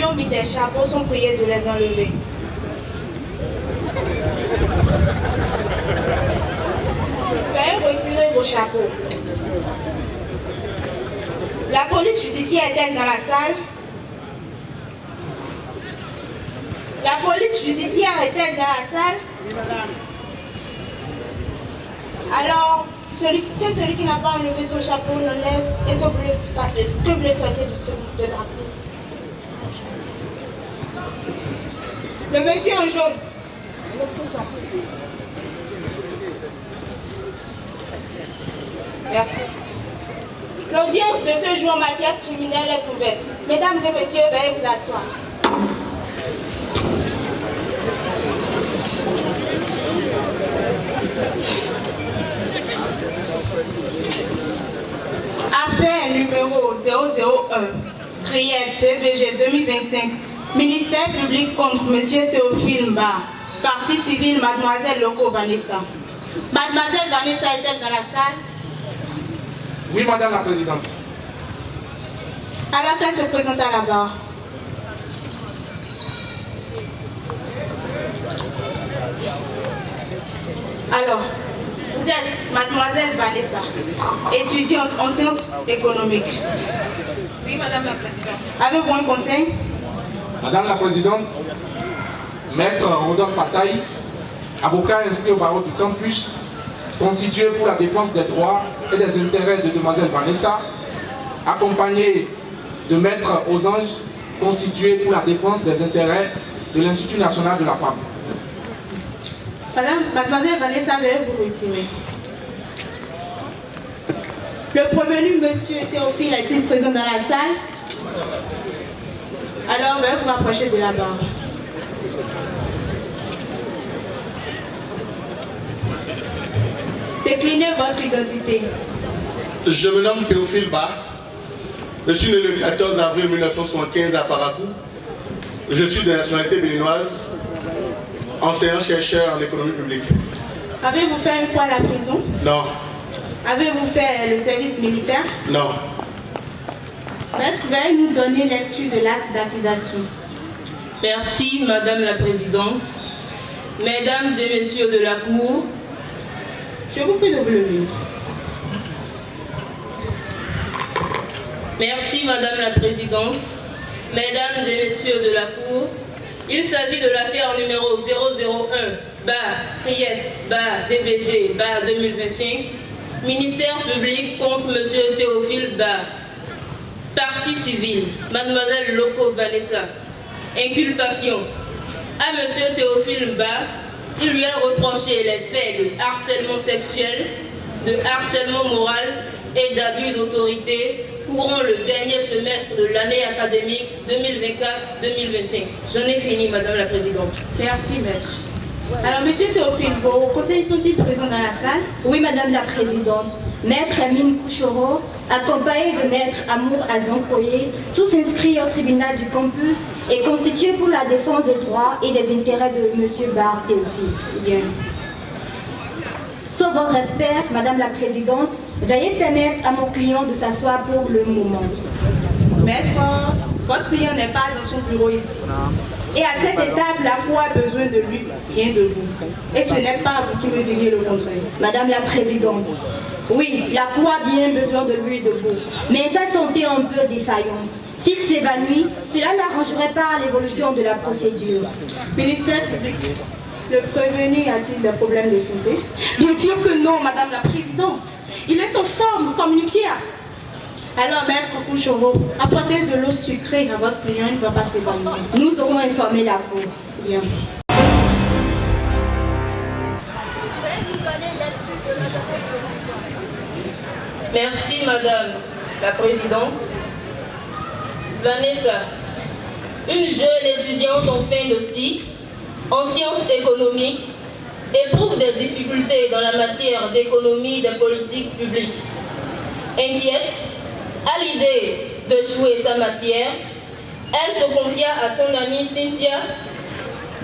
ont mis des chapeaux sont priés de les enlever. Veuillez retirer vos chapeaux. La police judiciaire est-elle dans la salle? La police judiciaire est-elle dans la salle? Oui, madame. Alors, celui qui n'a pas enlevé son chapeau l'enlève et que vous le sortiez de drapeau. Le monsieur en jaune. Merci. L'audience de ce jour en matière criminelle est ouverte. Mesdames et messieurs, veuillez vous asseoir. Affaire numéro 001, Criel, PVG 2025, ministère public contre M. Théophile Mba, partie civile, mademoiselle Loco Vanessa. Mademoiselle Vanessa est-elle dans la salle? Oui, madame la présidente. Alors qu'elle se présente à la barre. Alors, vous êtes mademoiselle Vanessa, étudiante en sciences économiques. Oui, madame la présidente. Avez-vous un conseil? Madame la présidente, maître Rodolphe Pataille, avocat inscrit au barreau du campus, constitué pour la défense des droits et des intérêts de demoiselle Vanessa, accompagné de maître aux anges, constitué pour la défense des intérêts de l'Institut national de la femme. Mademoiselle Vanessa, veuillez vous retirer. Le prévenu, monsieur Théophile, est-il présent dans la salle? Alors, veuillez vous rapprocher de la barre. Déclinez votre identité. Je me nomme Théophile Ba. Je suis né le 14 avril 1975 à Parakou. Je suis de nationalité béninoise, enseignant-chercheur en économie publique. Avez-vous fait une fois la prison? Non. Avez-vous fait le service militaire? Non. Maître, veuillez nous donner lecture de l'acte d'accusation. Merci, Madame la Présidente. Mesdames et Messieurs de la Cour, je vous prie de vous lever. Merci, Madame la Présidente. Mesdames et Messieurs de la Cour, il s'agit de l'affaire numéro 001-Priette-DBG 2025, ministère public contre M. Théophile Ba, partie civile, Mademoiselle Loco Vanessa. Inculpation. À M. Théophile Ba, il lui a reproché les faits de harcèlement sexuel, de harcèlement moral et d'abus d'autorité courant le dernier semestre de l'année académique 2024-2025. J'en ai fini, Madame la Présidente. Merci, maître. Alors, monsieur Théophile, vos conseillers sont-ils présents dans la salle? Oui, Madame la Présidente. Maître Amine Kouchoro, accompagné de Maître Amour Azankoye, tous inscrits au tribunal du campus et constitués pour la défense des droits et des intérêts de monsieur Bar Théophile. Bien. Sauf votre respect, Madame la Présidente, veuillez permettre à mon client de s'asseoir pour le moment. Maître, votre client n'est pas dans son bureau ici. Et à cette étape, la Cour a besoin de lui, rien de vous. Et ce n'est pas vous qui me diriez le contraire. Madame la Présidente, oui, la Cour a bien besoin de lui et de vous. Mais sa santé est un peu défaillante. S'il s'évanouit, cela n'arrangerait pas l'évolution de la procédure. Ministère public, le prévenu a-t-il des problèmes de santé? Bien sûr que non, Madame la Présidente. Il est en forme comme une pierre. Alors, maître Kouchoro, apportez de l'eau sucrée à votre client, il ne va pas s'évanouir. Nous aurons informé la Cour. Bien. Merci, Madame la Présidente. Vanessa, une jeune étudiante en fin de cycle, en sciences économiques, éprouve des difficultés dans la matière d'économie des politiques publiques. Inquiète, à l'idée d'échouer sa matière, elle se confia à son amie Cynthia,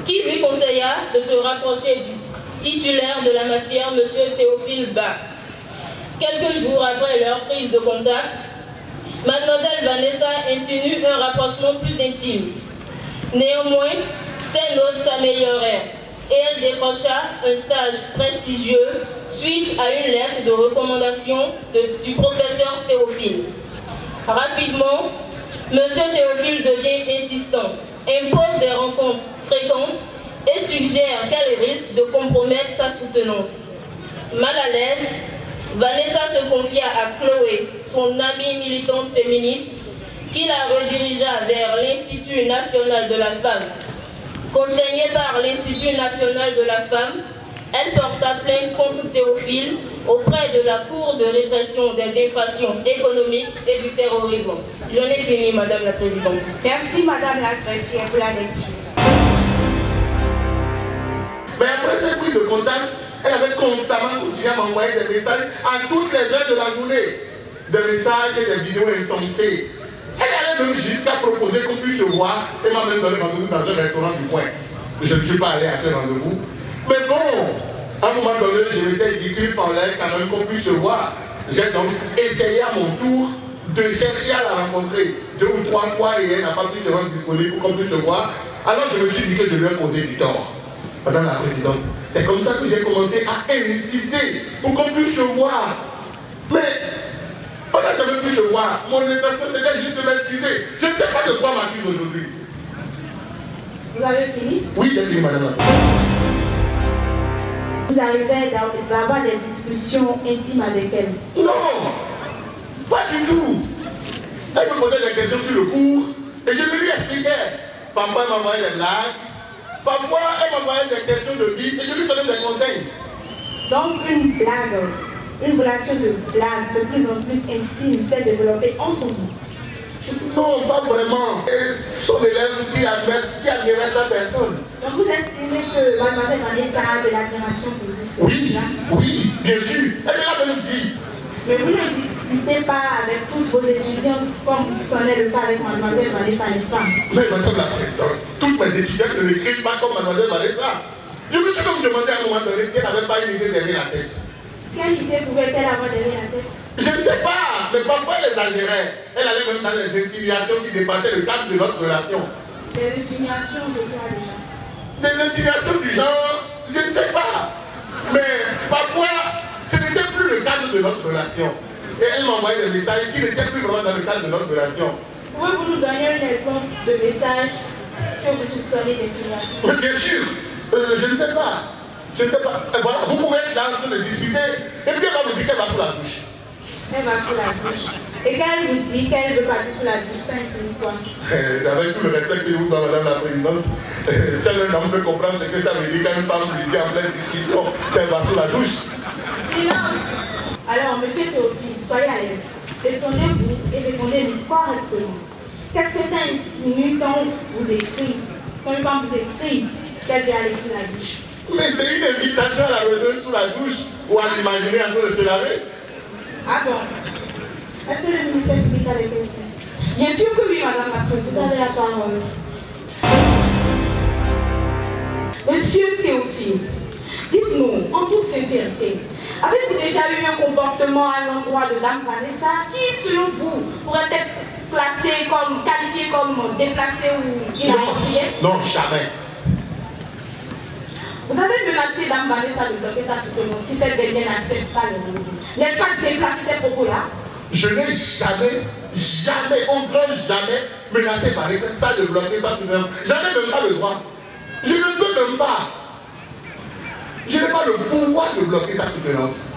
qui lui conseilla de se rapprocher du titulaire de la matière, M. Théophile Ba. Quelques jours après leur prise de contact, Mademoiselle Vanessa insinue un rapprochement plus intime Néanmoins, ses notes s'améliorèrent et elle décrocha un stage prestigieux suite à une lettre de recommandation du professeur Théophile. Rapidement, M. Théophile devient insistant, impose des rencontres fréquentes et suggère qu'elle risque de compromettre sa soutenance. Mal à l'aise, Vanessa se confia à Chloé, son amie militante féministe, qui la redirigea vers l'Institut national de la femme. Conseillée par l'Institut national de la femme, elle porta plainte contre Théophile auprès de la Cour de répression des infractions économiques et du terrorisme. J'en ai fini, Madame la Présidente. Merci, Madame la greffière, pour la lecture. Mais après cette prise de contact, elle avait constamment continué à m'envoyer des messages à toutes les heures de la journée. Des messages et des vidéos insensées. Elle allait même jusqu'à proposer qu'on puisse se voir et m'a même donné rendez-vous dans un restaurant du coin. Je ne suis pas allé à ce rendez-vous. Mais bon, à un moment donné, je m'étais dit qu'il fallait quand même qu'on puisse se voir. J'ai donc essayé à mon tour de chercher à la rencontrer 2 ou 3 fois et elle n'a pas pu se rendre disponible pour qu'on puisse se voir. Alors je me suis dit que je lui ai causé du tort. Madame la Présidente, c'est comme ça que j'ai commencé à insister pour qu'on puisse se voir. Mais on n'a jamais pu se voir. Mon intention c'était juste de m'excuser. Je ne sais pas de quoi m'accuse aujourd'hui. Vous avez fini? Oui, j'ai fini, Madame la Présidente. Vous arrivez d'avoir des discussions intimes avec elle? Non, pas du tout. Elle me posait des questions sur le cours et je lui expliquais. Parfois, elle m'envoyait des blagues. Parfois, elle m'envoyait des questions de vie et je lui donnais des conseils. Donc, une blague, une relation de blague de plus en plus intime s'est développée entre vous? Non, pas vraiment. Et son élève qui admirait sa personne. Donc, vous estimez que Mademoiselle Vanessa a de l'admiration pour vous? Oui, oui, bien sûr. Elle me l'a même dit. Mais vous ne discutez pas avec toutes vos étudiantes comme c'en est le cas avec Mademoiselle Vanessa, n'est-ce pas? Mais Madame la Présidente, toutes mes étudiantes ne m'écrivent pas comme Mademoiselle Vanessa. Je me suis comme demandé à un moment donné si elle n'avait pas une idée derrière la tête. Quelle idée pouvait-elle avoir derrière la tête? Je ne sais pas, mais parfois elle exagérait. Elle allait même dans des insinuations qui dépassaient le cadre de notre relation. Des insinuations de quoi déjà? Des insinuations du genre, je ne sais pas. Mais parfois, ce n'était plus le cadre de notre relation. Et elle m'envoyait des messages qui n'étaient plus vraiment dans le cadre de notre relation. Pouvez-vous nous donner un exemple de message que vous soupçonnez d'insinuation? Mais bien sûr, je ne sais pas. Je ne sais pas. Et voilà, vous pouvez être là en train de discuter, et puis elle va vous dire qu'elle va sous la douche. Elle va sous la douche. Et quand elle vous dit qu'elle veut partir sous la douche, ça insinue quoi? Avec tout le respect que je vous dois, Madame la Présidente, seul un homme peut comprendre ce que ça veut dire quand une femme lui dit en pleine discussion qu'elle va sous la douche. Silence! Alors, monsieur Théophile, soyez à l'aise. Détendez-vous et répondez-nous correctement. Qu'est-ce que ça insinue quand vous écrit, quand une femme vous écrit qu'elle veut aller sous la douche? Mais c'est une invitation à la rejoindre sous la douche ou à l'imaginer en train de se laver. Ah bon? Est-ce que le ministère public a des questions? Bien sûr que oui, Madame la Présidente. Vous avez la parole. Monsieur Théophile, dites-nous, en toute sincérité, avez-vous déjà eu un comportement à l'endroit de Dame Vanessa qui, selon vous, pourrait être qualifié comme déplacé ou inapproprié? Non, jamais. Vous avez menacé Dame Vanessa de bloquer sa soutenance si cette dernière n'accepte pas le rendez-vous. N'est-ce pas déplacer ces propos-là? Je n'ai jamais, au grand jamais menacé Vanessa de bloquer sa soutenance. J'en ai même pas le droit. Je ne peux même pas. Je n'ai pas le pouvoir de bloquer sa soutenance.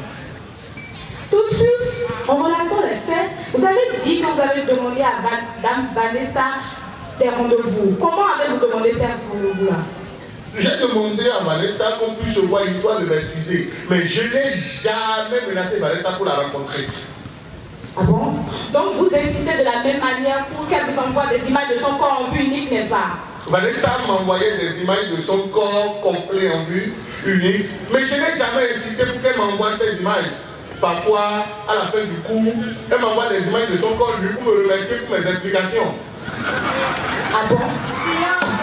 Tout de suite, en relatant les faits, vous avez dit que vous avez demandé à Dame Vanessa des rendez-vous. Comment avez-vous demandé ces rendez-vous-là? J'ai demandé à Vanessa qu'on puisse se voir histoire de m'excuser. Mais je n'ai jamais menacé Vanessa pour la rencontrer. Ah bon? Donc vous insistez de la même manière pour qu'elle vous envoie des images de son corps en vue unique, n'est-ce pas? Vanessa m'envoyait des images de son corps complet en vue unique. Mais je n'ai jamais insisté pour qu'elle m'envoie ces images. Parfois, à la fin du cours, elle m'envoie des images de son corps nu pour me remercier pour mes explications. Ah bon? Silence!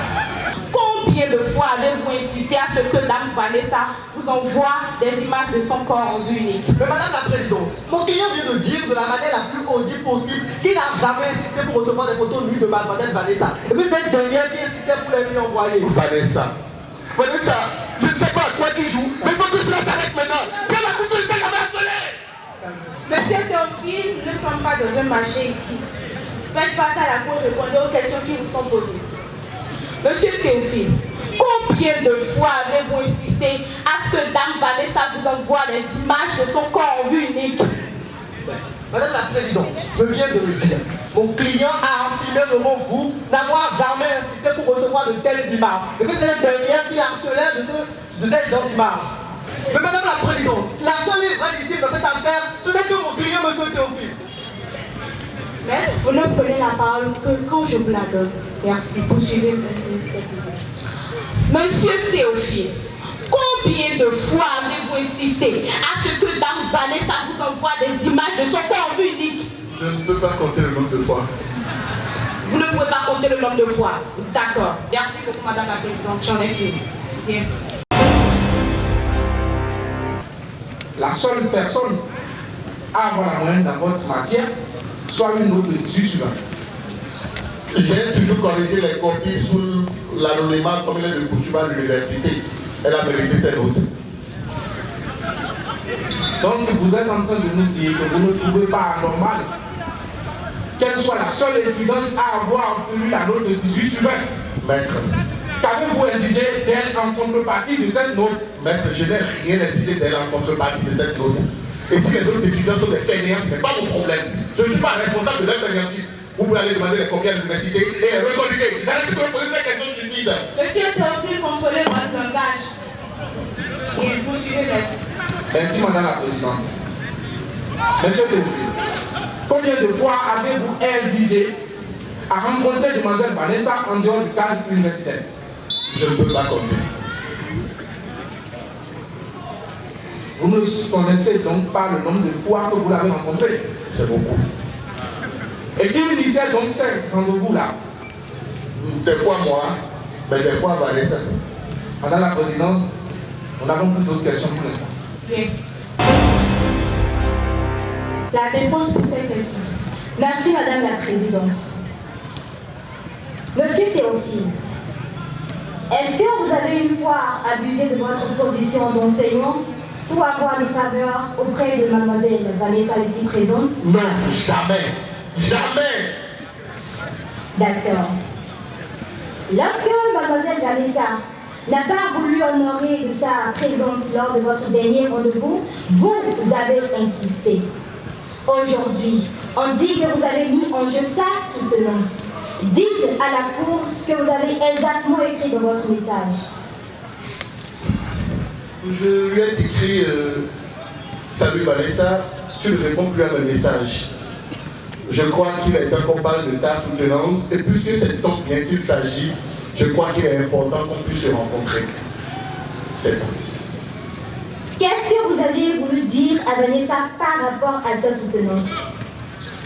Combien de fois avez-vous insisté à ce que Dame Vanessa vous envoie des images de son corps en vue unique. Mais Madame la Présidente, mon client vient de dire de la manière la plus audible possible qu'il n'a jamais insisté pour recevoir des photos nues de Mademoiselle Vanessa. Et puis cette dernière qui insistait pour les lui envoyer. Vanessa, je ne sais pas à quoi tu joues, mais il faut que cela s'arrête maintenant. Quelle la couture de ta Monsieur Théophile, nous ne sommes pas dans un marché ici. Faites face à la cour et répondez aux questions qui vous sont posées. Monsieur Théophile, combien de fois avez-vous insisté à ce que Dame Vanessa vous envoie des images de son corps en vue unique? Madame la Présidente, je viens de le dire. Mon client a affirmé devant vous n'avoir jamais insisté pour recevoir de telles images. Et que c'est la dernière qui harcelait de ces genres d'images. Mais Madame la Présidente, la seule vérité dans cette affaire, ce n'est que mon client, Monsieur Théophile. Mais vous ne prenez la parole que quand je vous la donne. Merci. Poursuivez. Monsieur Théophile, combien de fois avez-vous insisté à ce que Dame Vanessa vous envoie des images de son corps en vue unique? Je ne peux pas compter le nombre de fois. Vous ne pouvez pas compter le nombre de fois. D'accord. Merci beaucoup, Madame la Présidente. J'en ai fini. Bien. La seule personne à avoir la moyenne dans votre matière soit une autre youtubeur. J'ai toujours corrigé les copies sous l'anonymat comme il est de coutume à l'université. Elle a mérité ses notes. Donc vous êtes en train de nous dire que vous ne trouvez pas anormal qu'elle soit la seule étudiante à avoir obtenu la note de 18 sur 20. Maître. Qu'avez-vous exigé d'elle en contrepartie de cette note? Maître, je n'ai rien exigé d'elle en contrepartie de cette note. Et si les autres étudiants sont des fainéants, ce n'est pas mon problème. Je ne suis pas responsable de leur fainéantisme. Vous pouvez aller demander les copies à l'université et les recorriger. Arrêtez de me poser ces questions stupides. Monsieur Théophile, contrôlez votre langage. Et poursuivez maintenant. Merci, Madame la Présidente. Monsieur Théophile, combien de fois avez-vous exigé à rencontrer Demoiselle Vanessa en dehors du cadre universitaire? Je ne peux pas compter. Vous ne connaissez donc pas le nombre de fois que vous l'avez rencontré? C'est beaucoup. Et qui vous disait donc ces rendez-vous-là? Des fois moi, mais des fois Vanessa. Madame la Présidente, nous n'avons plus d'autres questions pour l'instant. Bien. La défense pour cette question. Merci Madame la Présidente. Monsieur Théophile, est-ce que vous avez une fois abusé de votre position d'enseignant pour avoir des faveurs auprès de Mademoiselle Vanessa ici présente? Non, jamais. Jamais. D'accord. Lorsque Mademoiselle Vanessa n'a pas voulu honorer de sa présence lors de votre dernier rendez-vous, vous avez insisté. Aujourd'hui, on dit que vous avez mis en jeu sa soutenance. Dites à la Cour ce que vous avez exactement écrit dans votre message. Je lui ai écrit salut Vanessa, tu ne réponds plus à mes messages. Je crois qu'il est temps qu'on parle de ta soutenance et puisque c'est ton bien qu'il s'agit, je crois qu'il est important qu'on puisse se rencontrer. C'est ça. Qu'est-ce que vous aviez voulu dire à Vanessa par rapport à sa soutenance?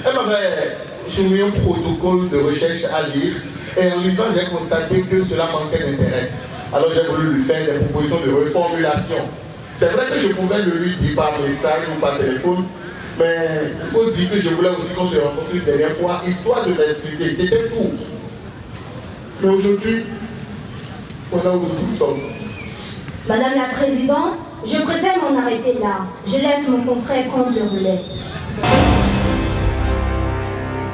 Elle m'avait soumis un protocole de recherche à lire et en lisant, j'ai constaté que cela manquait d'intérêt. Alors j'ai voulu lui faire des propositions de reformulation. C'est vrai que je pouvais le lui dire par message ou par téléphone, mais il faut dire que je voulais aussi qu'on se rencontre une dernière fois, histoire de m'excuser. C'était tout. Mais aujourd'hui, voilà où nous sommes. Madame la Présidente, je préfère m'en arrêter là. Je laisse mon confrère prendre le relais.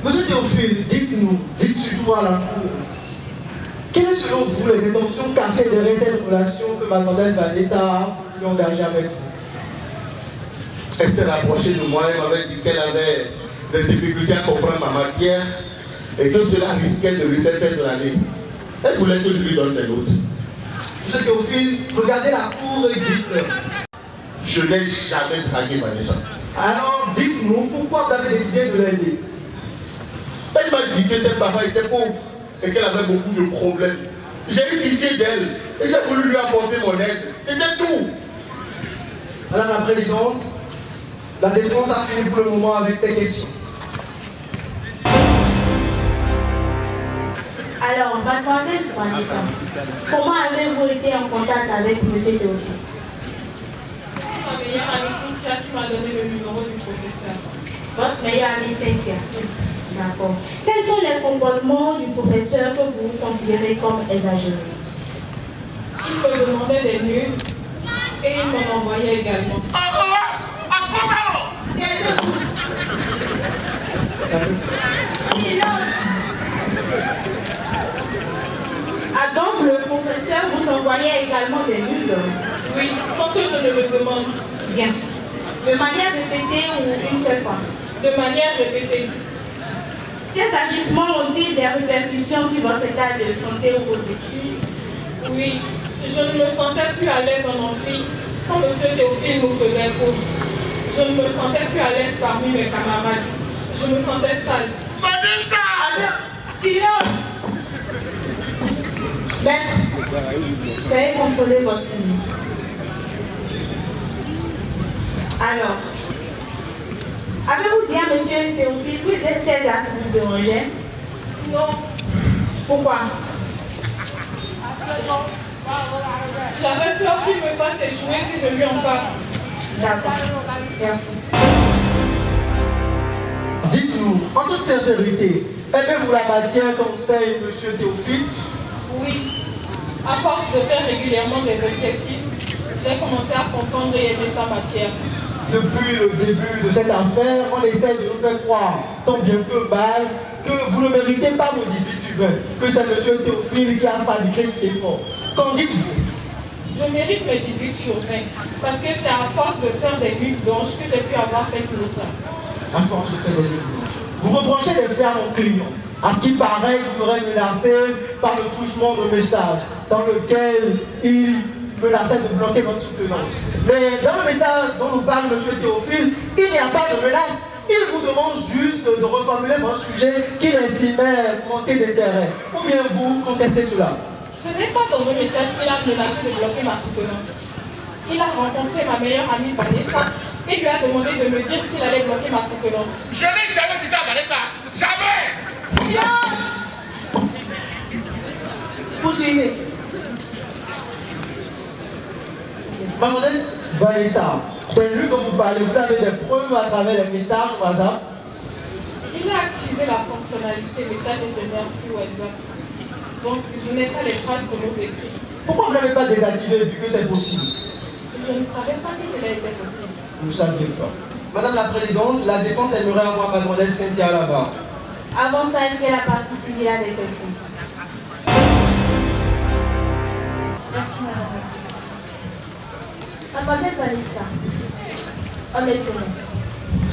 Monsieur Théophile, dites surtout à la Cour, quelles sont selon vous les intentions cachées derrière cette relation que Mademoiselle Vanessa a engagée avec vous? Elle s'est rapprochée de moi, elle m'avait dit qu'elle avait des difficultés à comprendre ma matière et que cela risquait de lui faire perdre l'année. Elle voulait que je lui donne des notes. Monsieur Théophile, regardez la Cour et dites-le. Je n'ai jamais dragué Vanessa. Alors, dites-nous pourquoi vous avez décidé de l'aider. Elle m'a dit que ses parents étaient pauvres et qu'elle avait beaucoup de problèmes. J'ai eu pitié d'elle et j'ai voulu lui apporter mon aide. C'était tout. Madame la Présidente, la défense a fini pour le moment avec ces questions. Alors, mademoiselle Vanessa, comment avez-vous été en contact avec M. Théophile? ma meilleure amie Cynthia qui m'a donné le numéro du professeur. Votre meilleure amie Cynthia. D'accord. Quels sont les comportements du professeur que vous considérez comme exagérés? Il me demandait des nudes et il m'en envoyait également. Ah donc le professeur vous envoyait également des nudes? Oui, sans que je ne le demande. Bien. De manière répétée ou une seule fois? De manière répétée. Ces agissements ont-ils des répercussions sur votre état de santé ou vos études? Oui, je ne me sentais plus à l'aise en amphi quand M. Théophile nous faisait cours. Je ne me sentais plus à l'aise parmi mes camarades. Je me sentais sale. Vanessa! Alors, silence! Maître, veuillez contrôler votre public. Alors, avez-vous dit à M. Théophile que vous êtes ces actes de rejet? Non. Pourquoi? J'avais peur qu'il me fasse échouer si je lui en parle. D'accord. Merci. Dites-nous, en toute sincérité, aimez-vous la matière qu'enseigne M. Théophile? Oui. À force de faire régulièrement des exercices, j'ai commencé à comprendre et aimer sa matière. Depuis le début de cette affaire, on essaie de nous faire croire, tant bien que mal, que vous ne méritez pas vos 18 sur 20, que c'est M. Théophile qui a fabriqué cet effort. Qu'en dites-vous? Je mérite mes 18 sur 20 parce que c'est à force de faire des nuits blanches que j'ai pu avoir cette note. À force de faire des nuits blanches. Vous reprochez des faits à mon client. À ce qui paraît, vous serez menacé par le touchement de message dans lequel il menaçait de bloquer votre soutenance. Mais dans le message dont nous parle M. Théophile, il n'y a pas de menace. Il vous demande juste de reformuler mon sujet qu'il estimait manquer d'intérêt. Ou bien vous contestez cela? Ce n'est pas dans le message qu'il a menacé de bloquer ma soutenance. Il a rencontré ma meilleure amie Vanessa et lui a demandé de me dire qu'il allait bloquer ma soutenance. Je n'ai jamais dit ça à Vanessa. Jamais! Poursuivez. Mademoiselle Vanessa, de lui que vous parlez, vous avez des preuves à travers les messages WhatsApp? Il a activé la fonctionnalité message éphémère sur WhatsApp. Donc, je n'ai pas les traces de nos écrits. Pourquoi vous n'avez pas désactivé vu que c'est possible? Je ne savais pas que cela était possible. Vous ne saviez pas. Madame la Présidente, la défense aimerait avoir Mademoiselle Cynthia là-bas. Avant ça, est-ce que la partie civile a des questions? Merci, madame. Mademoiselle Vanessa, honnêtement,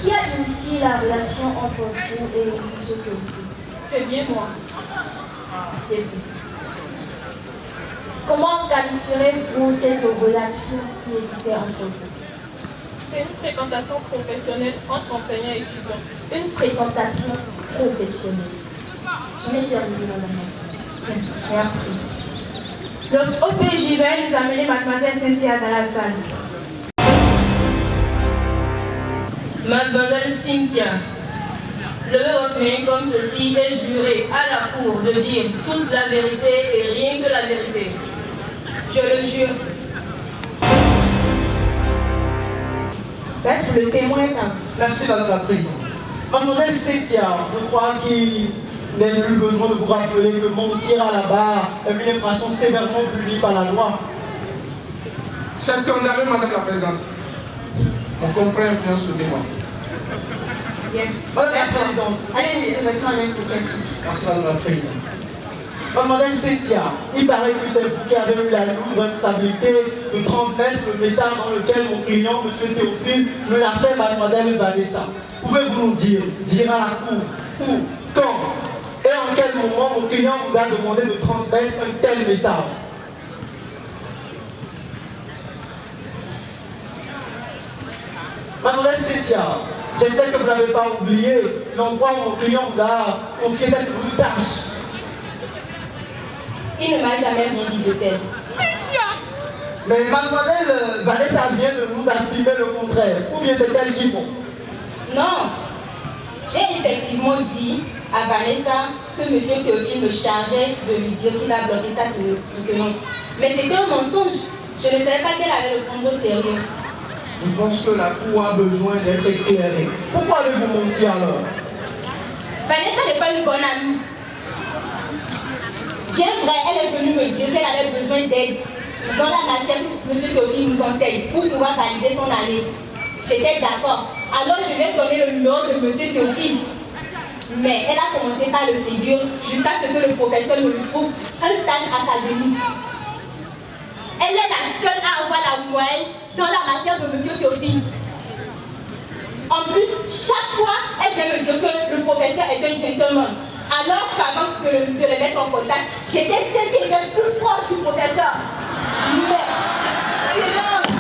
qui a initié la relation entre vous et M. Théophile? C'est bien moi. C'est vous. Comment qualifierez-vous cette relation qui existait entre vous? C'est une fréquentation professionnelle entre enseignants et étudiants. Une fréquentation professionnelle. J'en ai terminé, madame. Merci. Le OPJ va nous amener mademoiselle Cynthia dans la salle. Mademoiselle Cynthia, levez votre main comme ceci et jurez à la cour de dire toute la vérité et rien que la vérité. Je le jure. Maître, le témoin est à vous. Merci Madame la Présidente. Mademoiselle Cynthia, je crois qu'il n'est nul besoin de vous rappeler que mentir à la barre est une infraction sévèrement punie par la loi. C'est scandaleux, Madame la Présidente. On comprend influence le témoin. Bien. Madame la Présidente. Allez-y, maintenant avec vos questions. Merci Madame la Présidente. Mademoiselle Cynthia, il paraît que c'est vous qui avez eu la lourde responsabilité de transmettre le message dans lequel mon client, M. Théophile, menaçait Mademoiselle Vanessa. Pouvez-vous nous dire à la cour, où, quand et en quel moment mon client vous a demandé de transmettre un tel message? Mademoiselle Cynthia, j'espère que vous n'avez pas oublié l'endroit où mon client vous a confié cette lourde tâche. Il ne m'a jamais rien dit de tel. Mais Mademoiselle Vanessa vient de nous affirmer le contraire. Ou bien c'est elle qui ment? Non. J'ai effectivement dit à Vanessa que M. Théophile me chargeait de lui dire qu'il a bloqué sa soutenance. Mais c'était un mensonge. Je ne savais pas qu'elle allait le prendre au sérieux. Je pense que la cour a besoin d'être éclairée. Pourquoi allez-vous mentir alors? Vanessa n'est pas une bonne amie. Bien vrai, elle est venue me dire qu'elle avait besoin d'aide dans la matière que M. Théophile nous enseigne pour pouvoir valider son année. J'étais d'accord. Alors je lui ai donné le numéro de M. Théophile. Mais elle a commencé par le séduire jusqu'à ce que le professeur me lui trouve un stage académique. Elle est la seule à avoir la moyenne dans la matière de M. Théophile. En plus, chaque fois, elle vient me dire que le professeur est un gentleman. Alors qu'avant de les mettre en contact, j'étais celle qui était plus proche du professeur. Mais, silence!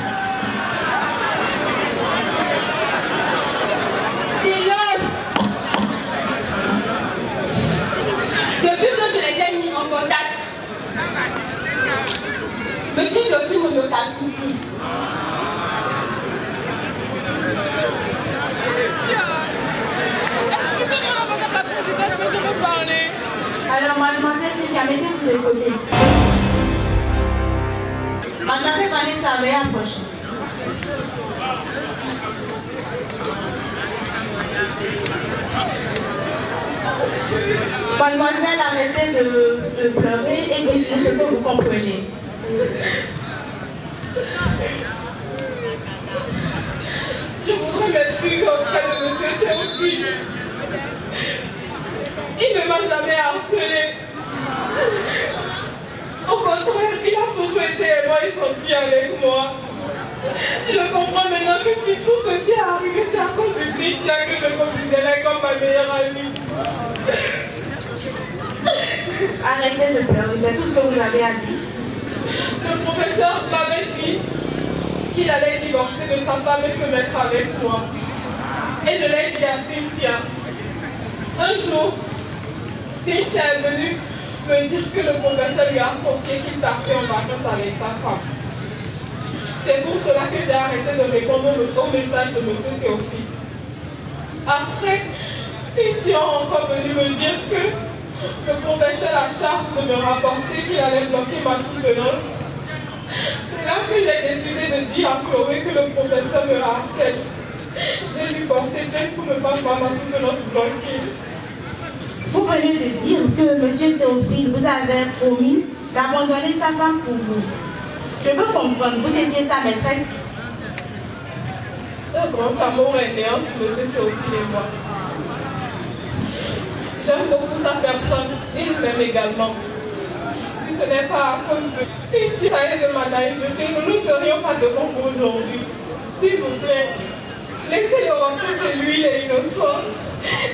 Silence! Depuis que je les ai mis en contact, Monsieur Théophile ne me calcule plus. Alors, mademoiselle Cynthia, mettez-vous de côté. Mademoiselle Vanessa, veuillez approcher. Mademoiselle, arrêtez de pleurer et dites-nous ce que vous comprenez. Je voudrais m'expliquer auprès de M. Théophile. Il ne m'a jamais harcelé. Au contraire, il a toujours été aimant et gentil avec moi. Je comprends maintenant que si tout ceci est arrivé, c'est à cause de Cynthia que je considérais comme ma meilleure amie. Arrêtez de pleurer, c'est tout ce que vous avez à dire. Le professeur m'avait dit qu'il allait divorcer de sa femme et se mettre avec moi. Et je l'ai dit à Cynthia. Un jour, Cynthia est venue me dire que le professeur lui a confié qu'il partait en vacances avec sa femme. C'est pour cela que j'ai arrêté de répondre au message de M. Théophile. Après, Cynthia est encore venue me dire que le professeur a charge de me rapporter qu'il allait bloquer ma soutenance. C'est là que j'ai décidé de dire à Chloé que le professeur me harcèle. J'ai dû porter plainte pour ne pas voir ma soutenance bloquée. Vous venez de dire que M. Théophile vous avait promis d'abandonner sa femme pour vous. Je peux comprendre, vous étiez sa maîtresse. Un grand amour est né entre M. Théophile et moi. J'aime beaucoup sa personne, il m'aime également. Si ce n'est pas à cause de Cynthia et de ma naïveté, nous ne serions pas devant vous aujourd'hui. S'il vous plaît, laissez-le rentrer chez lui, il est innocent.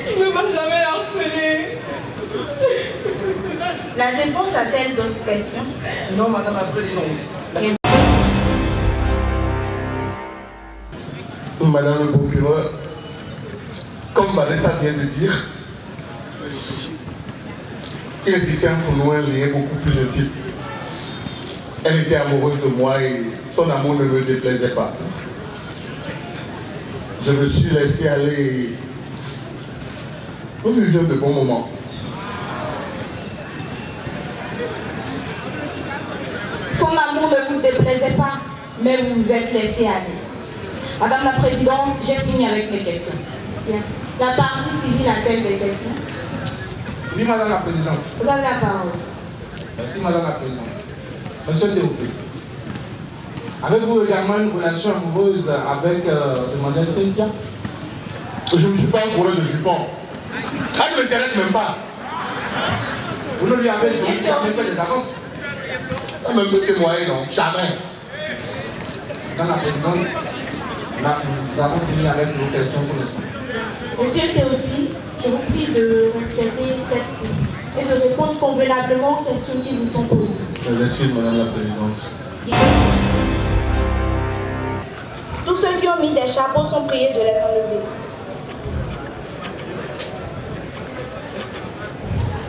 Il ne m'a jamais harcelé. La défense a-t-elle d'autres questions? Non, Madame la Présidente. Madame le procureur, comme Vanessa vient de dire, il existait entre nous un lien beaucoup plus intime. Elle était amoureuse de moi et son amour ne me déplaisait pas. Je me suis laissé aller. Nous vivions de bons moments. Son amour ne vous déplaisait pas, mais vous vous êtes laissé aller. Madame la Présidente, j'ai fini avec mes questions. Bien. La partie civile a-t-elle des questions? Oui, Madame la Présidente. Vous avez la parole. Merci, Madame la Présidente. Monsieur Théophile, avez-vous également une relation amoureuse avec Mademoiselle Cynthia? Je ne suis pas un coureur de jupon. Elle ne m'intéresse même pas. Vous ne lui avez jamais fait des avances? Elle me peut témoigner, non? Jamais. Madame la Présidente, là, nous avons fini avec nos questions pour l'instant. Monsieur Théophile, je vous prie de respecter cette cour et de répondre convenablement aux questions qui vous sont posées. Je l'excuse, Madame la Présidente. Tous ceux qui ont mis des chapeaux sont priés de les enlever.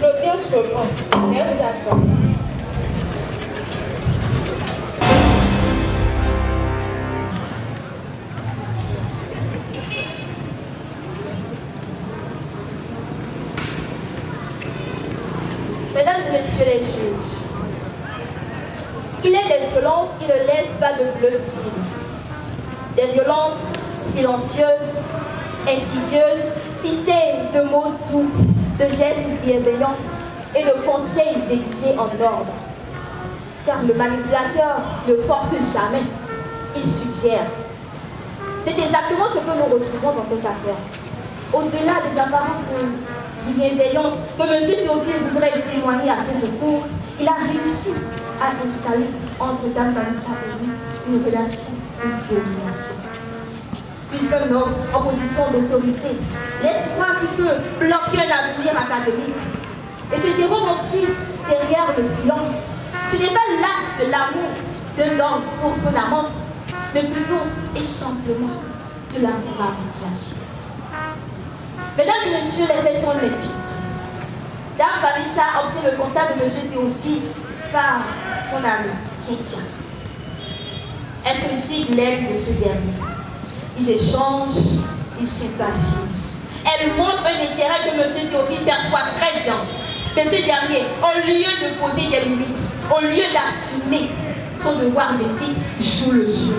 L'audience reprend. Et vous asseoir. Mesdames et messieurs les juges, il est des violences qui ne laissent pas de bleu visible. Des violences silencieuses, insidieuses, tissées de mots doux, de gestes bienveillants et de conseils déguisés en ordre. Car le manipulateur ne force jamais, il suggère. C'est exactement ce que nous retrouvons dans cette affaire. Au-delà des apparences de bienveillance que M. Théophile voudrait témoigner à ses recours, il a réussi à installer entre Dame Vanessa et lui une relation de domination. Puisqu'un homme en position d'autorité laisse croire qu'il peut bloquer un avenir académique et se déroule ensuite derrière le silence, ce n'est pas l'acte de l'amour d'un homme pour son amante, mais plutôt et simplement de la manipulation. Mesdames et messieurs, les faits sont limpides. Dame Vanessa obtient le contact de M. Théophile par son amie Cynthia. Elle sollicite l'aide de ce dernier. Ils échangent, ils sympathisent. Elle montre un intérêt que M. Théophile perçoit très bien. Mais ce dernier, au lieu de poser des limites, au lieu d'assumer son devoir d'éthique, joue le jeu.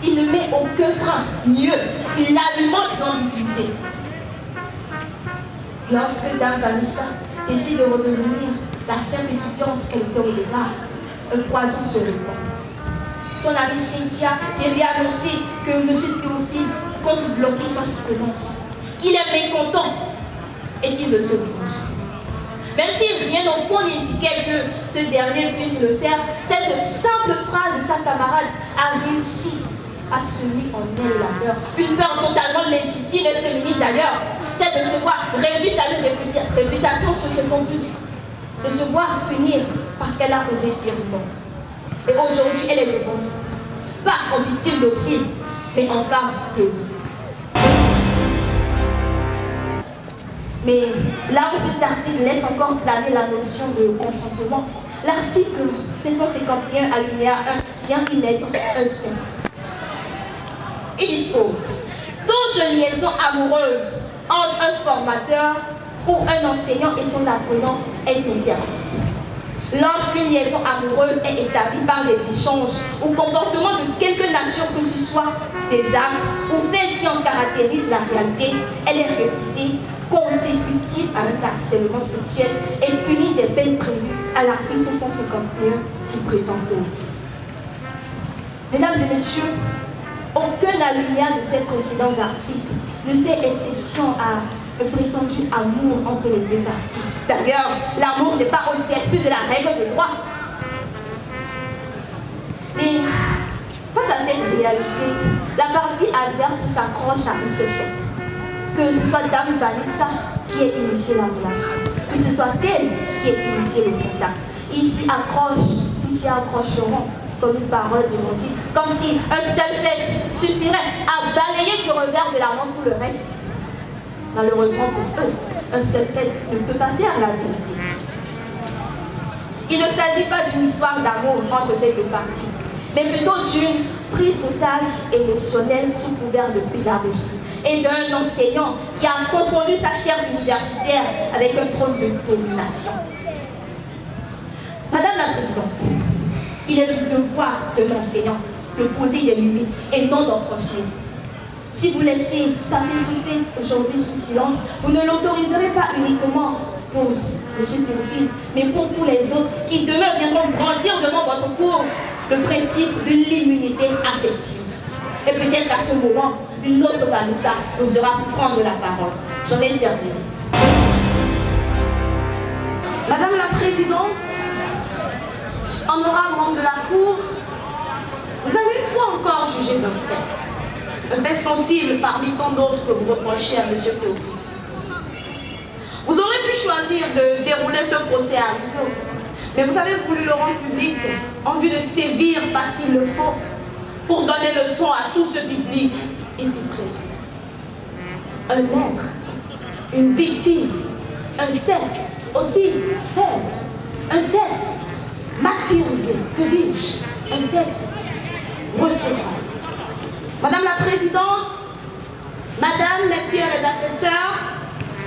Il ne met aucun frein, mieux, il alimente l'ambiguïté. Lorsque Dame Vanessa décide de redevenir la simple étudiante qu'elle était au départ, un poison se répand. Son amie Cynthia qui lui a annoncé que M. Théophile compte bloquer sa soutenance, qu'il est mécontent et qu'il veut se venger. Même si rien au fond n'indiquait que ce dernier puisse le faire, cette simple phrase de sa camarade a réussi à semer en elle la peur. Une peur totalement légitime et féminine d'ailleurs, c'est de se voir réduite à une réputation sur ce campus, de se voir punir parce qu'elle a osé dire non. Et aujourd'hui, elle est devant nous, pas en victime docile, mais en femme de nous. Mais là où cet article laisse encore planer la notion de consentement, l'article 651 alinéa 1 vient y mettre un fait. Il dispose: toute liaison amoureuse entre un formateur ou un enseignant et son apprenant est interdite. Lorsqu'une liaison amoureuse est établie par des échanges ou comportements de quelque nature que ce soit, des actes ou faits qui en caractérisent la réalité, elle est réputée consécutive à un harcèlement sexuel et punie des peines prévues à l'article 551 du présent code. Mesdames et messieurs, aucun alinéa de ces précédents articles ne fait exception à un prétendu amour entre les deux parties. D'ailleurs, l'amour n'est pas au-dessus de la règle de droit. Mais face à cette réalité, la partie adverse s'accroche à un seul fait. Que ce soit Dame Vanessa qui ait initié la relation, que ce soit elle qui ait initié le contact. Ici accrocheront comme une parole d'évangile, comme si un seul fait suffirait à balayer du revers de la main tout le reste. Malheureusement pour eux, un seul fait ne peut pas faire la vérité. Il ne s'agit pas d'une histoire d'amour entre ces deux parties, mais plutôt d'une prise d'otage émotionnelle sous couvert de pédagogie et d'un enseignant qui a confondu sa chaire universitaire avec un trône de domination. Madame la Présidente, il est du devoir d'un enseignant de poser des limites et non d'en franchir. Si vous laissez passer ce fait aujourd'hui sous silence, vous ne l'autoriserez pas uniquement pour M. Théophile, mais pour tous les autres qui demain viendront brandir devant votre cour le principe de l'immunité affective. Et peut-être qu'à ce moment, une autre Vanessa osera prendre la parole. J'en ai terminé. Madame la Présidente, honorable membre de la Cour, vous avez une fois encore jugé d'un fait. Un fait sensible parmi tant d'autres que vous reprochez à M. Théophile. Vous aurez pu choisir de dérouler ce procès à huis clos, mais vous avez voulu le rendre public en vue de sévir parce qu'il le faut, pour donner leçon à tout ce public ici présent. Un être, une victime, un sexe aussi faible, un sexe maturité, que dis-je, un sexe retrouvable. Madame la Présidente, Madame, Messieurs les assesseurs,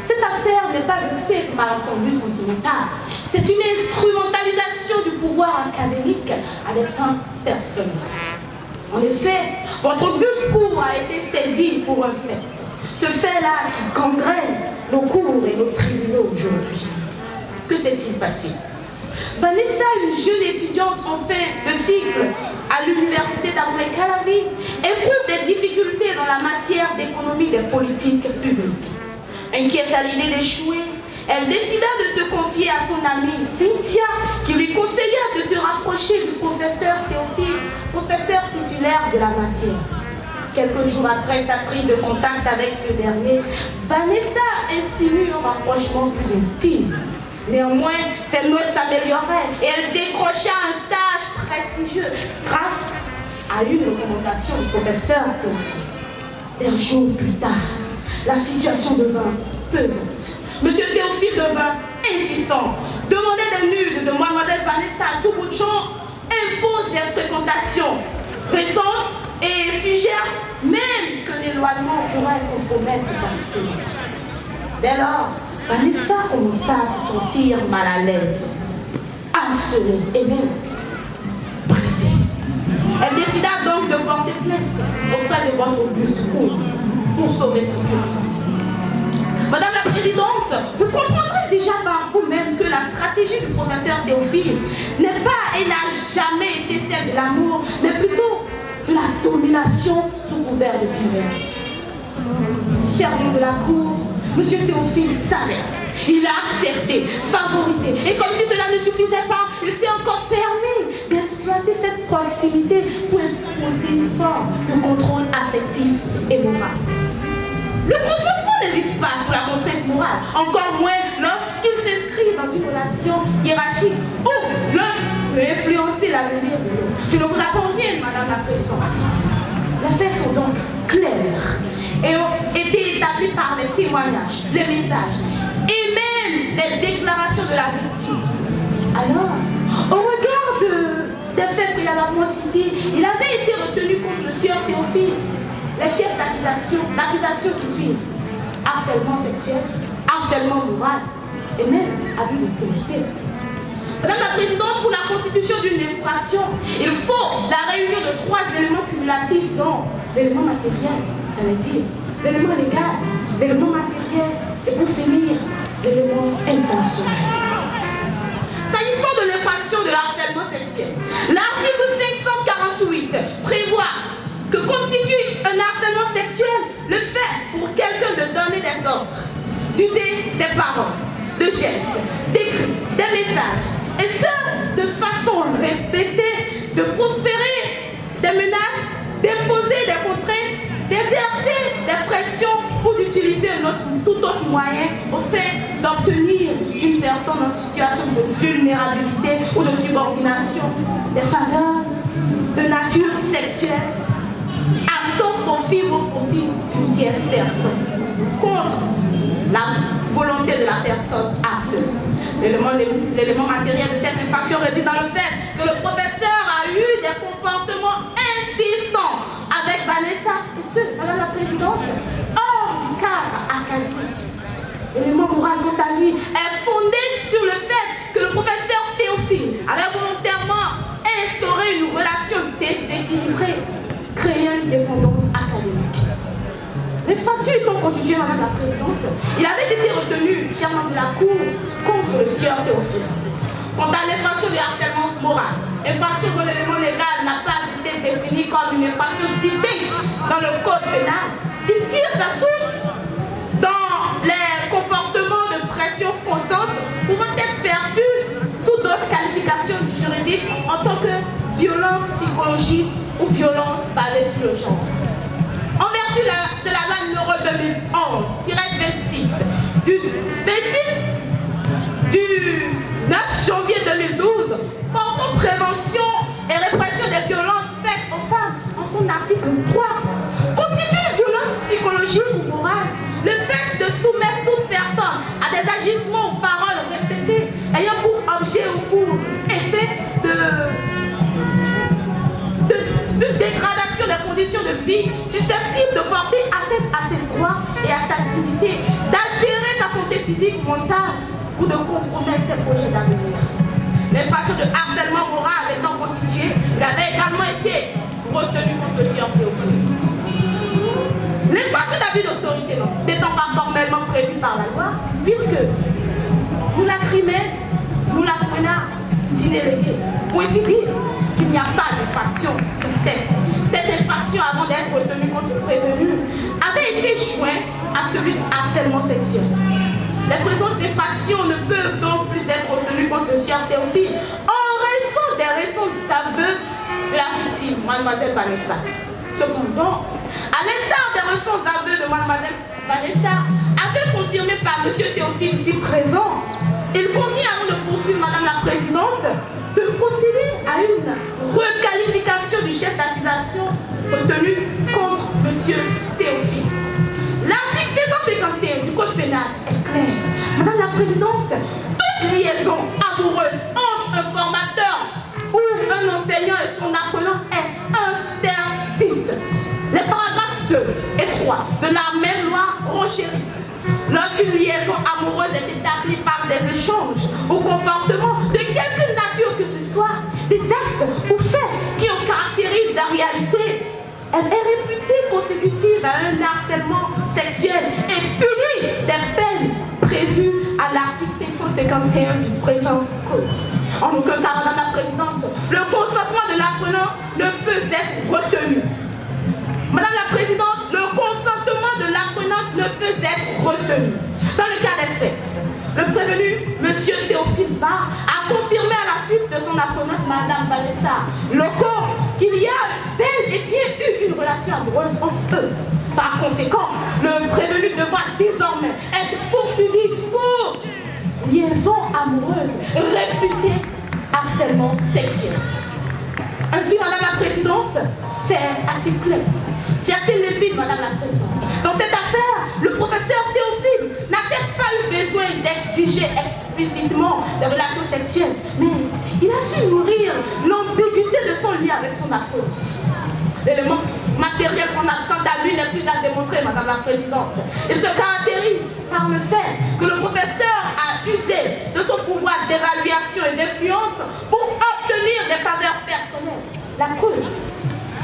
cette affaire n'est pas de ces malentendus sentimentaux. C'est une instrumentalisation du pouvoir académique à des fins personnelles. En effet, votre discours a été saisi pour un fait. Ce fait-là qui gangrène nos cours et nos tribunaux aujourd'hui. Que s'est-il passé? Vanessa, une jeune étudiante en fin de cycle à l'université d'Abou-Calavi, éprouve des difficultés dans la matière d'économie des politiques publiques. Inquiète à l'idée d'échouer, elle décida de se confier à son amie Cynthia, qui lui conseilla de se rapprocher du professeur Théophile, professeur titulaire de la matière. Quelques jours après sa prise de contact avec ce dernier, Vanessa insinue un rapprochement plus intime. Néanmoins, ses notes s'amélioraient et elle décrocha un stage prestigieux grâce à une recommandation du professeur Théophile. Des jours plus tard, la situation devint pesante. Monsieur Théophile devint insistant, demandait des nudes de mademoiselle Vanessa à tout bout de champ, impose des fréquentations récentes et suggère même que l'éloignement pourrait compromettre sa situation. Dès lors, Vanessa commença à se sentir mal à l'aise, harcelée et même pressée. Elle décida donc de porter plainte auprès de votre auguste cour pour sauver son cursus. Madame la Présidente, vous comprendrez déjà par vous-même que la stratégie du professeur Théophile n'est pas et n'a jamais été celle de l'amour, mais plutôt de la domination sous couvert de bienveillance. Chargé de la cour, M. Théophile savait. Il a accepté, favorisé. Et comme si cela ne suffisait pas, il s'est encore permis d'exploiter cette proximité pour imposer une forme de contrôle affectif et moral. Le consentement n'hésite pas sur la contrainte morale, encore moins lorsqu'il s'inscrit dans une relation hiérarchique où l'un peut influencer l'avenir de l'autre. Je ne vous apprends rien, Madame la Présidente. Les faits sont donc clairs et ont été établis par les témoignages, les messages et même les déclarations de la victime. Alors, au regard des faits préalablement cités, il avait été retenu contre le sieur Théophile les chefs d'accusation qui suivent: harcèlement sexuel, harcèlement moral et même abus d'autorité. Madame la Présidente, pour la constitution d'une infraction, il faut la réunion de 3 éléments cumulatifs, dont l'élément matériel, j'allais dire, l'élément légal, l'élément matériel et pour finir, l'élément intentionnel. S'agissant de l'infraction de harcèlement sexuel, l'article 548 prévoit que constitue un harcèlement sexuel le fait pour quelqu'un de donner des ordres, d'user des paroles, de gestes, d'écrits, des messages, et ce, de façon répétée, de proférer des menaces, d'imposer des contraintes, d'exercer des pressions ou d'utiliser tout autre moyen au fait d'obtenir d'une personne en situation de vulnérabilité ou de subordination des faveurs de nature sexuelle à son profit ou au profit d'une tierce personne, contre la volonté de la personne harcelée. L'élément matériel de cette infraction réside dans le fait que le professeur a eu des comportements insistants avec Vanessa, et ce, Madame la Présidente, hors du cadre académique. L'élément moral, quant à lui, est fondé sur le fait que le professeur Théophile avait volontairement instauré une relation déséquilibrée, créant une dépendance académique. L'infraction étant constituée, Madame la Présidente, il avait été retenu, cher membre de la Cour, contre le sieur Théophile. Quant à l'infraction de harcèlement moral, infraction dont l'élément légal n'a pas été défini comme une infraction distincte dans le code pénal, il tire sa source dans les comportements de pression constante pouvant être perçus sous d'autres qualifications juridiques en tant que violence psychologique ou violence basée sur le genre. En vertu de la loi numéro 2011-26 du 9 janvier 2012 portant prévention et répression des violences faites aux femmes, en son article 3, constitue une violence psychologique ou morale le fait de soumettre toute personne à des agissements ou paroles répétées ayant pour objet ou pour effet une dégradation des conditions de vie susceptible de porter atteinte à ses droits et à sa dignité, d'altérer sa santé physique ou mentale ou de compromettre ses projets d'avenir. L'infraction de harcèlement moral étant constituée, il avait également été retenu n'étant pas formellement prévu par la loi, puisque nous la criminels, nous la prenons sinéléguée. Pour ainsi dire qu'il n'y a pas d'infraction sur test. Cette infraction, avant d'être retenue contre le prévenu, avait été jointe à celui de harcèlement sexuel. Les présentes infractions ne peuvent donc plus être retenues contre le sieur Théophile en raison des récents aveux de la victime, mademoiselle Vanessa. Cependant, à l'instar des récents aveux de mademoiselle Vanessa, aveux confirmés par M. Théophile ici présent, il convient avant de poursuivre madame la présidente de procéder à une requalification du chef d'accusation retenu contre M. Théophile. L'article 751 du Code pénal est clair. Madame la présidente, toute liaison amoureuse entre un formateur ou un enseignant et son apprenant est interdite. Les paragraphes 2 et 3 de la même loi renchérissent. Lorsqu'une liaison amoureuse est établie par des échanges ou comportements de quelque nature que ce soit, des actes ou faits qui en caractérisent la réalité, elle est réputée consécutive à un harcèlement sexuel et punie des peines prévues à l'article 551 du présent code. En aucun cas, madame la présidente, le consentement de l'apprenant ne peut être retenu. Madame la présidente, le consentement de l'apprenante ne peut être retenu. Dans le cas d'espèce, le prévenu, M. Théophile Barre, a confirmé à la suite de son apprenante, Mme Vanessa Loco, qu'il y a bel et bien eu une relation amoureuse entre eux. Par conséquent, le prévenu devra désormais être poursuivi pour liaison amoureuse réputée harcèlement sexuel. Ainsi, Madame la Présidente, c'est assez clair. C'est assez limpide, Madame la Présidente. Dans cette affaire, le professeur Théophile n'a certes pas eu besoin d'exiger explicitement des relations sexuelles, mais il a su nourrir l'ambiguïté de son lien avec son apôtre. L'élément matériel qu'on a quant à lui n'est plus à démontrer, Madame la Présidente. Il se caractérise par le fait que le professeur a usé de son pouvoir d'évaluation et d'influence pour obtenir des faveurs personnelles. La preuve,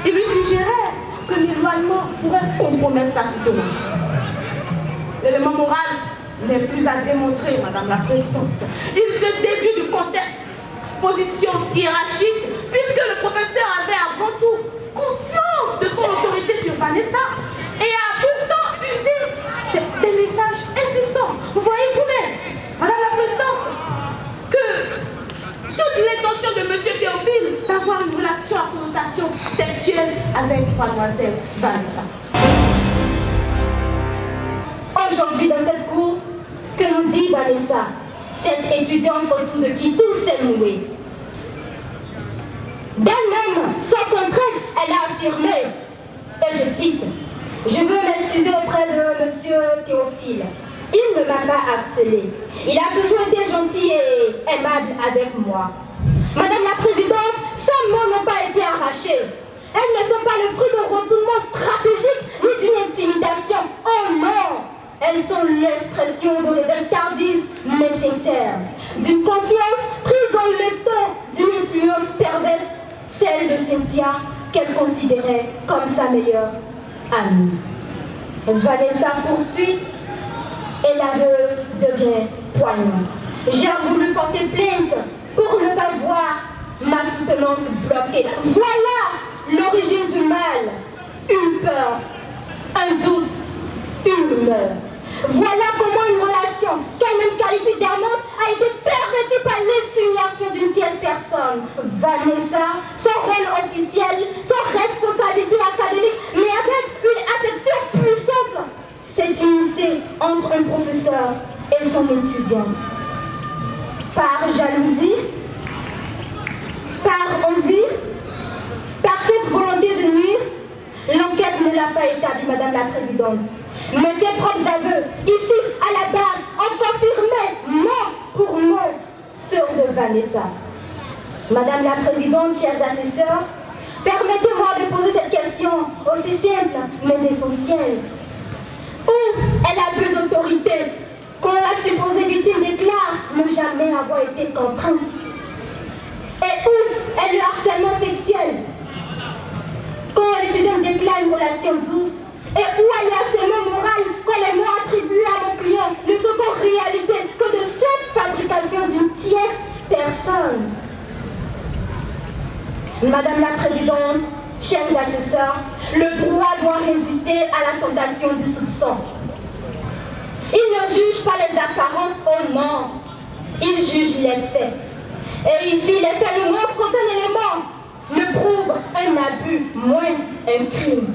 il lui suggérait que l'éloignement pourrait compromettre sa soutenance. L'élément moral n'est plus à démontrer, Madame la Présidente. Il se déduit du contexte, position hiérarchique, puisque le professeur avait avant tout conscience de son autorité sur Vanessa et a pourtant usé des messages insistants. Vous voyez vous-même, Madame la Présidente, que toute l'intention de M. Théophile d'avoir une relation à connotation sexuelle avec mademoiselle Vanessa. Aujourd'hui, dans cette cour, que nous dit Vanessa, cette étudiante autour de qui tout s'est noué? D'elle-même, sans contrainte, elle a affirmé, et je cite, « Je veux m'excuser auprès de M. Théophile. Il ne m'a pas harcelé. Il a toujours été gentil et aimable avec moi. » Madame la Présidente, ces mots n'ont pas été arrachés. Elles ne sont pas le fruit d'un retournement stratégique ni d'une intimidation. Oh non! Elles sont l'expression de réveil tardif mais sincère, d'une conscience prise dans le temps d'une influence perverse, celle de Cynthia qu'elle considérait comme sa meilleure amie. Vanessa poursuit et l'aveu devient poignant. J'ai voulu porter plainte pour ne pas voir ma soutenance bloquée. Voilà l'origine du mal. Une peur, un doute, une rumeur. Voilà comment une relation qu'elle-même qualifie d'amante a été pervertie par l'insinuation d'une tierce personne. Vanessa, sans rôle officiel, sans responsabilité académique, mais avec une affection puissante, s'est initiée entre un professeur et son étudiante. Par jalousie, par envie, par cette volonté de nuire, l'enquête ne l'a pas établie, Madame la Présidente. Mais ses propres aveux, ici, à la barre, ont confirmé mot pour mot ceux de Vanessa. Madame la Présidente, chers assesseurs, permettez-moi de poser cette question aussi simple mais essentielle. Où est l'abus d'autorité quand la supposée victime déclare ne jamais avoir été contrainte? Et où est le harcèlement sexuel quand l'étudiant déclare une relation douce? Et où est le harcèlement moral quand personne. Madame la Présidente, chers assesseurs, le droit doit résister à la tentation du soupçon. Il ne juge pas les apparences, oh non, il juge les faits. Et ici, les faits nous montrent qu'aucun élément ne prouve un abus, moins un crime.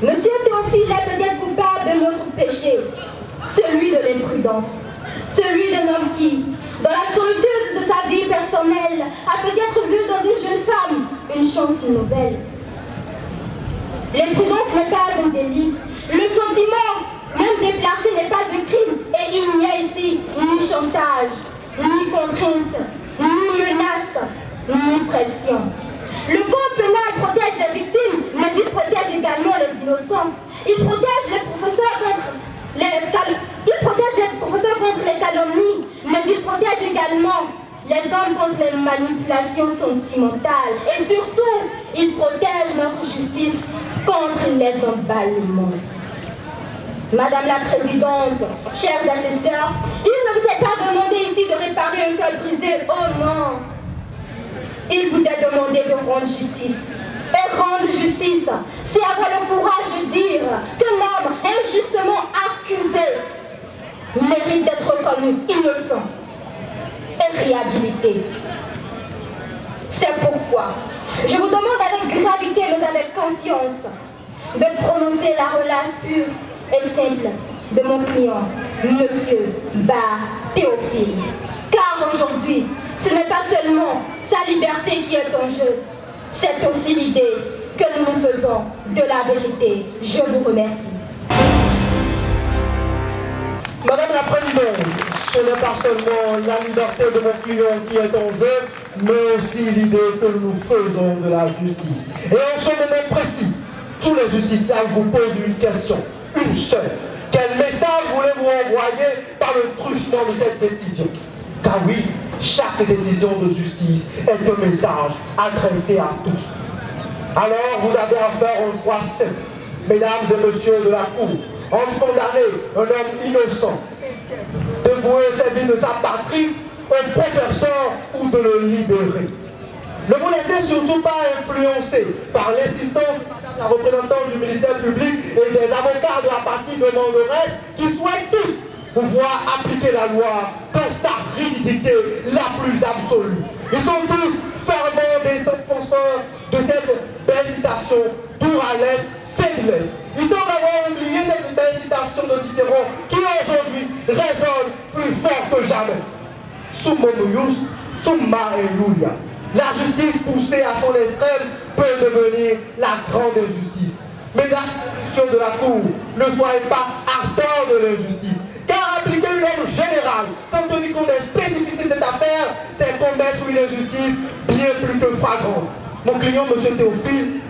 Monsieur Théophile est peut-être coupable de notre péché, celui de l'imprudence, celui d'un homme qui, dans la solitude de sa vie personnelle, a peut-être vu dans une jeune femme une chance nouvelle. L'imprudence n'est pas un délit. Le sentiment, même déplacé, n'est pas un crime. Et il n'y a ici ni chantage, ni contrainte, ni menace, ni pression. Le code pénal protège les victimes, mais il protège également les innocents. Il protège les professeurs contre les calomnies, mais il protège également les hommes contre les manipulations sentimentales. Et surtout, il protège notre justice contre les emballements. Madame la Présidente, chers assesseurs, il ne vous est pas demandé ici de réparer un cœur brisé, oh non. Il vous est demandé de rendre justice. Et rendre justice, c'est avoir le courage de dire qu'un homme injustement accusé mérite d'être reconnu innocent et réhabilité. C'est pourquoi je vous demande avec gravité mais avec confiance de prononcer la relace pure et simple de mon client, Monsieur Théophile. Car aujourd'hui, ce n'est pas seulement sa liberté qui est en jeu, c'est aussi l'idée que nous nous faisons de la vérité. Je vous remercie. Madame la Présidente, ce n'est pas seulement la liberté de mon client qui est en jeu, mais aussi l'idée que nous faisons de la justice. Et en ce moment précis, tous les justiciables vous posent une question, une seule. Quel message voulez-vous envoyer par le truchement de cette décision? Car oui, chaque décision de justice est un message adressé à tous. Alors vous avez à faire un choix simple, mesdames et messieurs de la Cour, entre condamner un homme innocent, de vouer servir de sa patrie, un professeur ou de le libérer. Ne vous laissez surtout pas influencer par l'insistance de la représentante du ministère public et des avocats de la partie demanderesse qui souhaitent tous pouvoir appliquer la loi dans sa rigidité la plus absolue. Ils sont tous fervents des défenseurs de cette belle citation d'Ouralès Cédilès. Ils semblent avoir oublié cette belle citation de Cicéron qui aujourd'hui résonne plus fort que jamais. Summa nuius, summa eludia. La justice poussée à son extrême peut devenir la grande injustice. Mesdames et messieurs de la Cour, ne soyez pas ardents de l'injustice. Car appliquer une règle générale sans tenir compte des spécificités de cette affaire, c'est commettre une injustice bien plus que flagrante. Mon client, M. Théophile,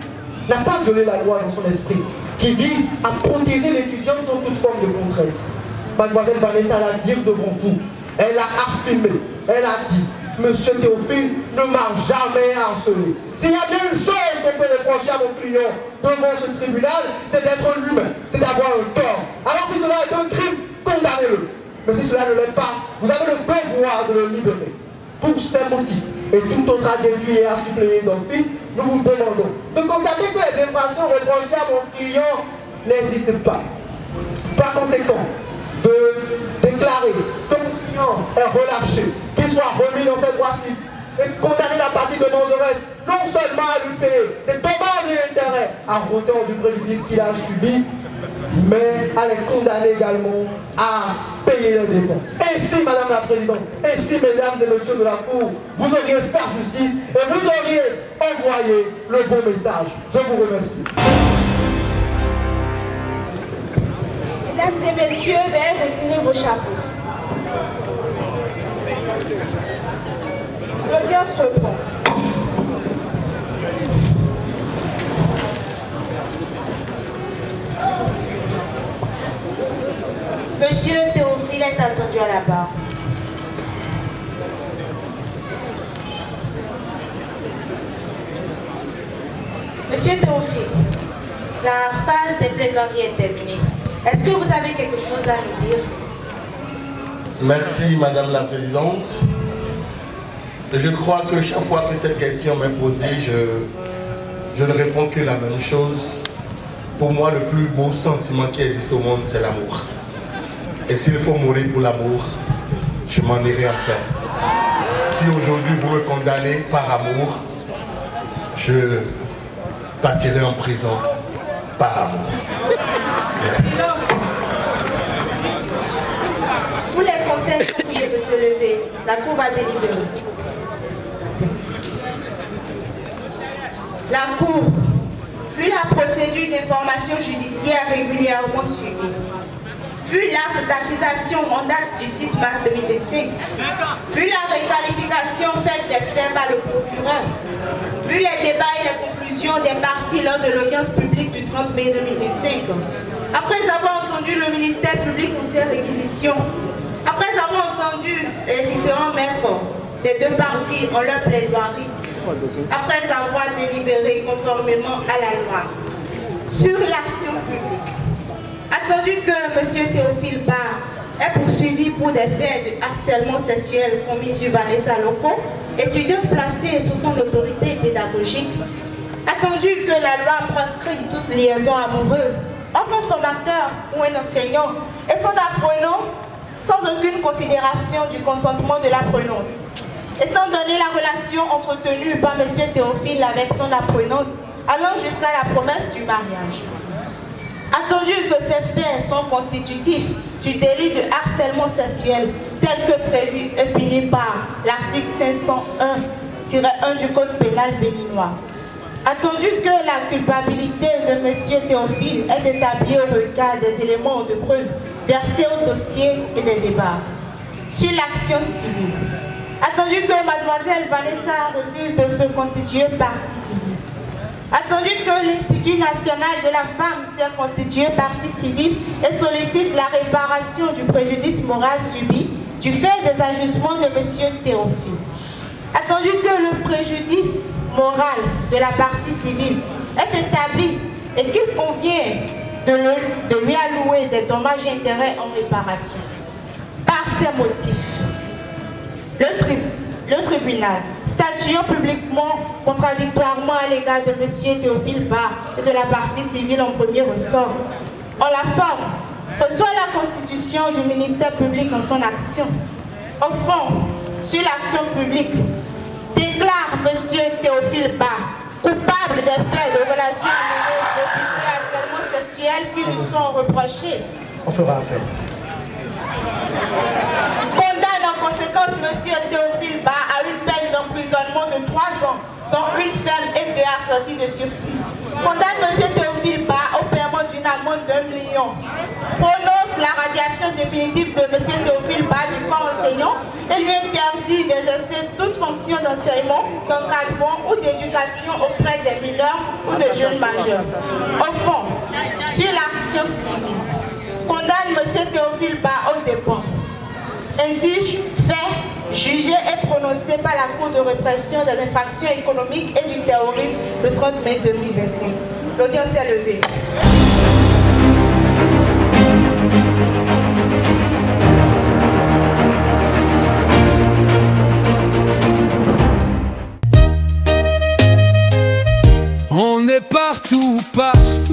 n'a pas violé la loi dans son esprit, qui vise à protéger l'étudiant contre toute forme de contrainte. Mademoiselle Vanessa l'a dit devant vous. Elle a affirmé, elle a dit, M. Théophile ne m'a jamais harcelé. S'il y a bien une chose qu'on peut reprocher à mon client devant ce tribunal, c'est d'être un humain, c'est d'avoir un tort. Alors si cela est un crime, condamnez-le. Mais si cela ne l'est pas, vous avez le devoir de le libérer. Pour ces motifs et tout autre à déduire et à suppléer d'office, nous vous demandons de constater que les infractions reprochées à mon client n'existent pas. Par conséquent, de déclarer que mon client est relâché, qu'il soit remis dans ses droits civiques et condamner la partie de demanderesse non seulement à lui payer des dommages et intérêts à hauteur du préjudice qu'il a subi, mais à les condamner également à payer les dépôts. Ainsi, Madame la Présidente, ainsi, Mesdames et Messieurs de la Cour, vous auriez fait justice et vous auriez envoyé le bon message. Je vous remercie. Mesdames et messieurs, veuillez retirer vos chapeaux. L'audience reprend. Monsieur Théophile est attendu à la barre. Monsieur Théophile, la phase des plaidoiries est terminée. Est-ce que vous avez quelque chose à nous dire? Merci, Madame la Présidente. Je crois que chaque fois que cette question m'est posée, je ne réponds que la même chose. Pour moi, le plus beau sentiment qui existe au monde, c'est l'amour. Et s'il faut mourir pour l'amour, je m'en irai en paix. Si aujourd'hui vous me condamnez par amour, je partirai en prison par amour. Merci. Tous les conseils sont priés de se lever. La Cour va délibérer. La Cour, vu la procédure d'information judiciaire régulièrement suivie, vu l'acte d'accusation en date du 6 mars 2025, vu la requalification faite des faits par le procureur, vu les débats et les conclusions des parties lors de l'audience publique du 30 mai 2025, après avoir entendu le ministère public en ses réquisitions, après avoir entendu les différents maîtres des deux parties en leur plaidoirie, après avoir délibéré conformément à la loi sur l'action publique, attendu que M. Théophile Barre est poursuivi pour des faits de harcèlement sexuel commis sur Vanessa Loco, étudiante placée sous son autorité pédagogique, attendu que la loi proscrit toute liaison amoureuse entre un formateur ou un enseignant et son apprenant sans aucune considération du consentement de l'apprenante, étant donné la relation entretenue par M. Théophile avec son apprenante allant jusqu'à la promesse du mariage. Attendu que ces faits sont constitutifs du délit de harcèlement sexuel tel que prévu et puni par l'article 501-1 du Code pénal béninois. Attendu que la culpabilité de M. Théophile est établie au regard des éléments de preuve versés au dossier et des débats. Sur l'action civile. Attendu que Mademoiselle Vanessa refuse de se constituer partie civile. Attendu que l'Institut national de la femme s'est constitué partie civile et sollicite la réparation du préjudice moral subi du fait des ajustements de M. Théophile. Attendu que le préjudice moral de la partie civile est établi et qu'il convient de lui allouer des dommages et intérêts en réparation. Par ces motifs, le tribunal, statuant publiquement contradictoirement à l'égard de M. Théophile Barre et de la partie civile en premier ressort, en la forme, reçoit la constitution du ministère public en son action. Au fond, sur l'action publique, déclare M. Théophile Barre coupable des faits de relations amoureuses et harcèlement sexuel qui lui sont reprochés. On fera affaire. Condamne en conséquence M. Théophile Barre à une peine d'emprisonnement de 3 ans, dont une ferme et assortie de sursis. Condamne M. Théophile Barre au paiement d'une amende d'1 million. Prononce la radiation définitive de M. Théophile Barre du corps enseignant et lui interdit d'exercer toute fonction d'enseignement, d'encadrement ou d'éducation auprès des mineurs ou de jeunes majeurs. Au fond, sur l'action civile, condamne M. Théophile Barre au dépôt. Ainsi fait, jugé et prononcé par la Cour de répression des infractions économiques et du terrorisme le 30 mai 2025. L'audience est levée. On est partout, partout.